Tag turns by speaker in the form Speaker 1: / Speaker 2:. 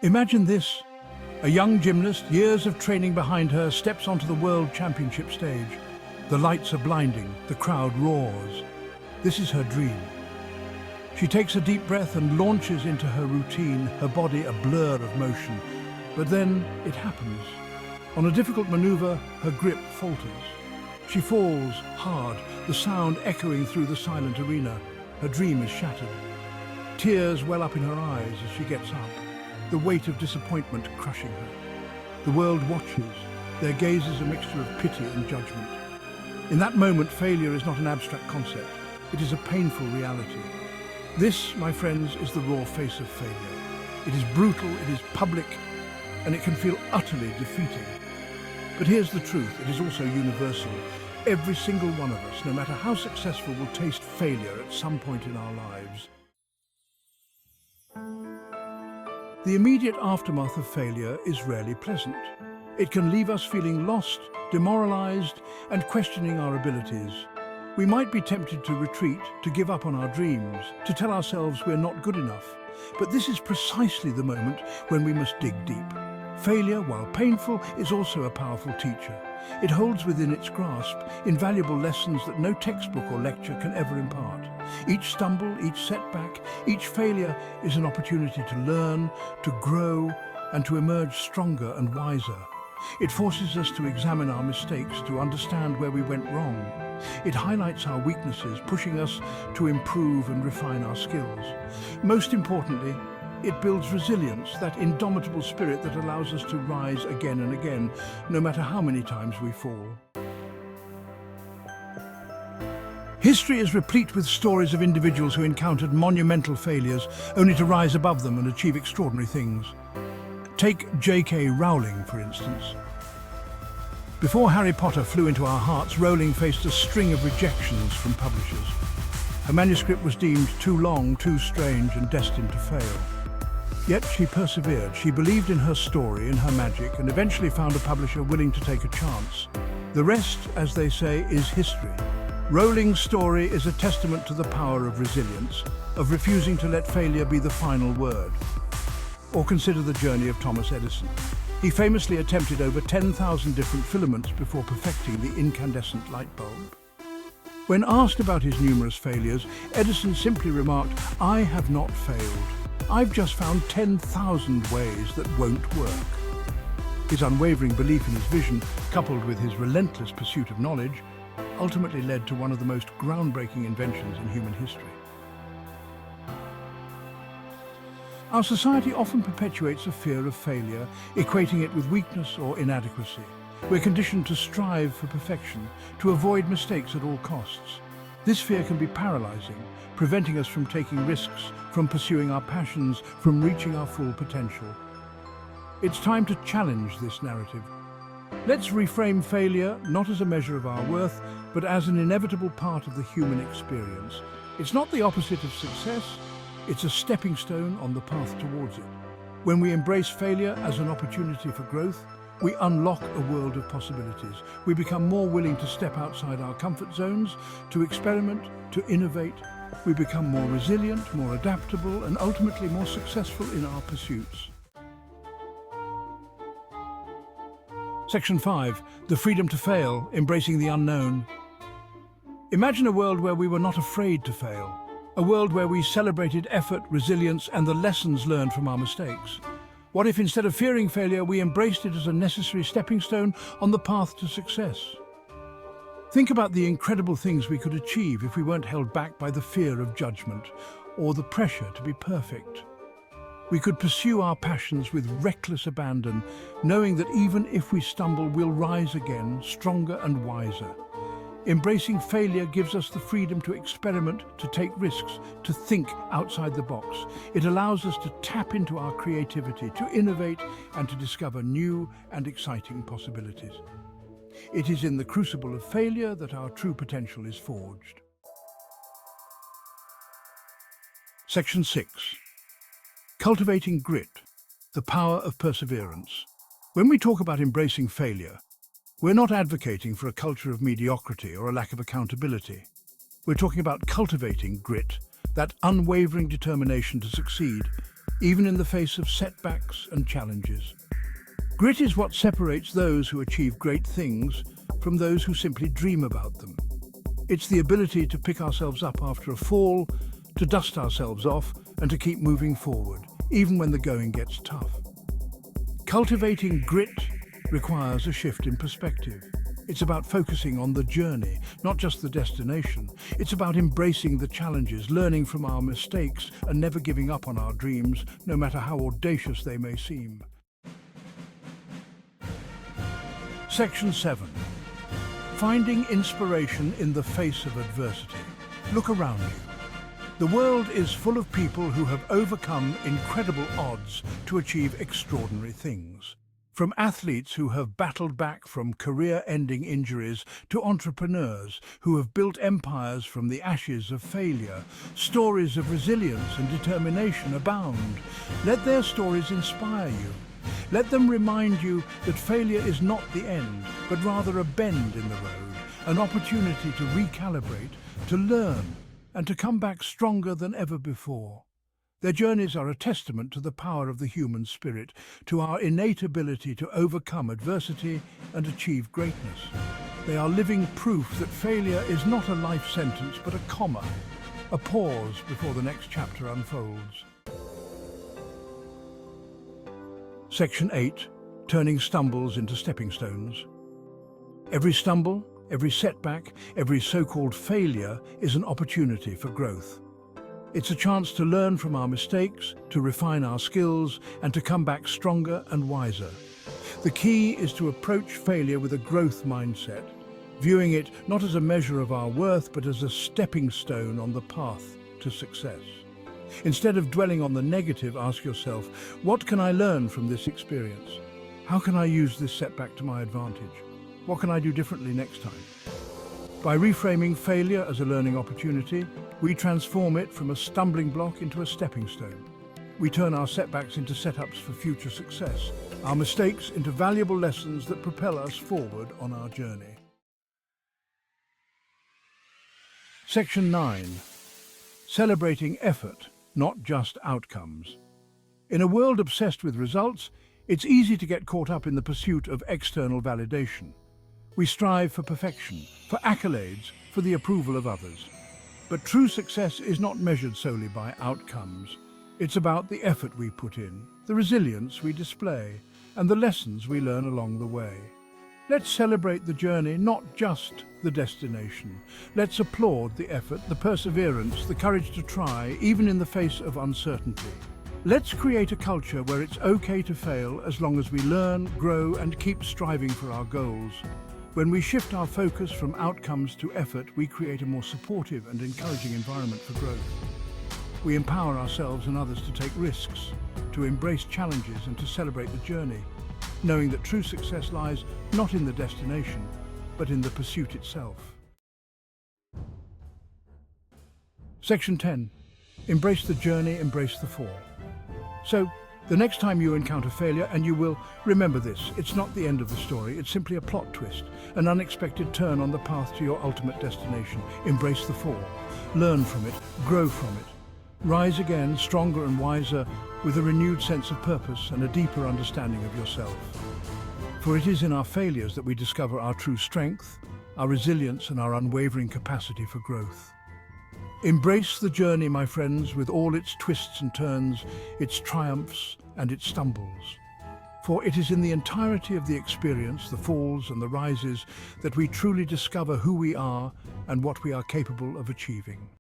Speaker 1: Imagine this. A young gymnast, years of training behind her, steps onto the World Championship stage. The lights are blinding, the crowd roars. This is her dream. She takes a deep breath and launches into her routine, her body a blur of motion. But then it happens. On a difficult maneuver, her grip falters. She falls hard, the sound echoing through the silent arena. Her dream is shattered. Tears well up in her eyes as she gets up, the weight of disappointment crushing her. The world watches. Their gaze is a mixture of pity and judgment. In that moment, failure is not an abstract concept. It is a painful reality. This, my friends, is the raw face of failure. It is brutal, it is public, and it can feel utterly defeating. But here's the truth, it is also universal. Every single one of us, no matter how successful, will taste failure at some point in our lives. The immediate aftermath of failure is rarely pleasant. It can leave us feeling lost, demoralized, and questioning our abilities. We might be tempted to retreat, to give up on our dreams, to tell ourselves we're not good enough. But this is precisely the moment when we must dig deep. Failure, while painful, is also a powerful teacher. It holds within its grasp invaluable lessons that no textbook or lecture can ever impart. Each stumble, each setback, each failure is an opportunity to learn, to grow, and to emerge stronger and wiser. It forces us to examine our mistakes, to understand where we went wrong. It highlights our weaknesses, pushing us to improve and refine our skills. Most importantly, it builds resilience, that indomitable spirit that allows us to rise again and again, no matter how many times we fall. History is replete with stories of individuals who encountered monumental failures only to rise above them and achieve extraordinary things. Take J.K. Rowling, for instance. Before Harry Potter flew into our hearts, Rowling faced a string of rejections from publishers. Her manuscript was deemed too long, too strange, and destined to fail. Yet she persevered. She believed in her story, in her magic, and eventually found a publisher willing to take a chance. The rest, as they say, is history. Rowling's story is a testament to the power of resilience, of refusing to let failure be the final word. Or consider the journey of Thomas Edison. He famously attempted over 10,000 different filaments before perfecting the incandescent light bulb. When asked about his numerous failures, Edison simply remarked, "I have not failed. I've just found 10,000 ways that won't work." His unwavering belief in his vision, coupled with his relentless pursuit of knowledge, ultimately led to one of the most groundbreaking inventions in human history. Our society often perpetuates a fear of failure, equating it with weakness or inadequacy. We're conditioned to strive for perfection, to avoid mistakes at all costs. This fear can be paralyzing, preventing us from taking risks, from pursuing our passions, from reaching our full potential. It's time to challenge this narrative. Let's reframe failure not as a measure of our worth, but as an inevitable part of the human experience. It's not the opposite of success, it's a stepping stone on the path towards it. When we embrace failure as an opportunity for growth, we unlock a world of possibilities. We become more willing to step outside our comfort zones, to experiment, to innovate. We become more resilient, more adaptable, and ultimately more successful in our pursuits. Section 5. The freedom to fail, embracing the unknown. Imagine a world where we were not afraid to fail. A world where we celebrated effort, resilience, and the lessons learned from our mistakes. What if instead of fearing failure, we embraced it as a necessary stepping stone on the path to success? Think about the incredible things we could achieve if we weren't held back by the fear of judgment or the pressure to be perfect. We could pursue our passions with reckless abandon, knowing that even if we stumble, we'll rise again, stronger and wiser. Embracing failure gives us the freedom to experiment, to take risks, to think outside the box. It allows us to tap into our creativity, to innovate, and to discover new and exciting possibilities. It is in the crucible of failure that our true potential is forged. Section 6. Cultivating grit, the power of perseverance. When we talk about embracing failure, we're not advocating for a culture of mediocrity or a lack of accountability. We're talking about cultivating grit, that unwavering determination to succeed, even in the face of setbacks and challenges. Grit is what separates those who achieve great things from those who simply dream about them. It's the ability to pick ourselves up after a fall, to dust ourselves off, and to keep moving forward, even when the going gets tough. Cultivating grit requires a shift in perspective. It's about focusing on the journey, not just the destination. It's about embracing the challenges, learning from our mistakes, and never giving up on our dreams, no matter how audacious they may seem. Section 7. Finding inspiration in the face of adversity. Look around you. The world is full of people who have overcome incredible odds to achieve extraordinary things. From athletes who have battled back from career-ending injuries to entrepreneurs who have built empires from the ashes of failure, stories of resilience and determination abound. Let their stories inspire you. Let them remind you that failure is not the end, but rather a bend in the road, an opportunity to recalibrate, to learn, and to come back stronger than ever before. Their journeys are a testament to the power of the human spirit, to our innate ability to overcome adversity and achieve greatness. They are living proof that failure is not a life sentence, but a comma, a pause before the next chapter unfolds. Section 8. Turning stumbles into stepping stones. Every stumble, every setback, every so-called failure is an opportunity for growth. It's a chance to learn from our mistakes, to refine our skills, and to come back stronger and wiser. The key is to approach failure with a growth mindset, viewing it not as a measure of our worth, but as a stepping stone on the path to success. Instead of dwelling on the negative, ask yourself, what can I learn from this experience? How can I use this setback to my advantage? What can I do differently next time? By reframing failure as a learning opportunity, we transform it from a stumbling block into a stepping stone. We turn our setbacks into setups for future success, our mistakes into valuable lessons that propel us forward on our journey. Section 9. Celebrating effort, not just outcomes. In a world obsessed with results, it's easy to get caught up in the pursuit of external validation. We strive for perfection, for accolades, for the approval of others. But true success is not measured solely by outcomes. It's about the effort we put in, the resilience we display, and the lessons we learn along the way. Let's celebrate the journey, not just the destination. Let's applaud the effort, the perseverance, the courage to try, even in the face of uncertainty. Let's create a culture where it's okay to fail as long as we learn, grow, and keep striving for our goals. When we shift our focus from outcomes to effort, we create a more supportive and encouraging environment for growth. We empower ourselves and others to take risks, to embrace challenges, and to celebrate the journey, knowing that true success lies not in the destination, but in the pursuit itself. Section 10. Embrace the journey, embrace the fall. So, the next time you encounter failure, and you will, remember this, it's not the end of the story, it's simply a plot twist, an unexpected turn on the path to your ultimate destination. Embrace the fall, learn from it, grow from it. Rise again, stronger and wiser, with a renewed sense of purpose and a deeper understanding of yourself. For it is in our failures that we discover our true strength, our resilience, and our unwavering capacity for growth. Embrace the journey, my friends, with all its twists and turns, its triumphs and its stumbles. For it is in the entirety of the experience, the falls and the rises, that we truly discover who we are and what we are capable of achieving.